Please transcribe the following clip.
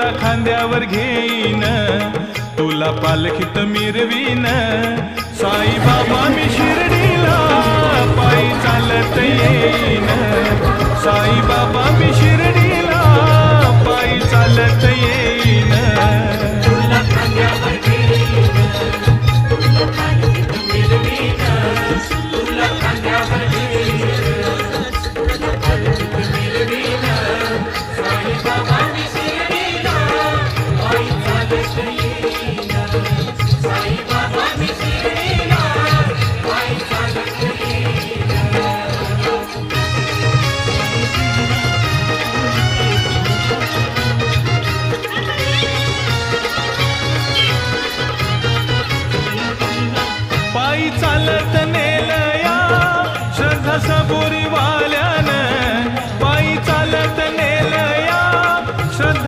तुला खांद्यावर घेईन, तुला पालखीत मिरवीन. साई बाबा मी शिर्डीला पायी चालत येईन. साई बाबा मी शिर्डीला पायी चालत येईन. तुला खांद्यावर घेईन, तुला पालखीत मिरवीन. तुला खांद्यावर घेईन, तुला पालखीत मिरवीन. साई बाबा मी शिर्डीला पायी चालत येईन. साई बाबा मी शिर्डीला पायी चालत येईन. पायी चालत नेलया श्रद्धा सबुरी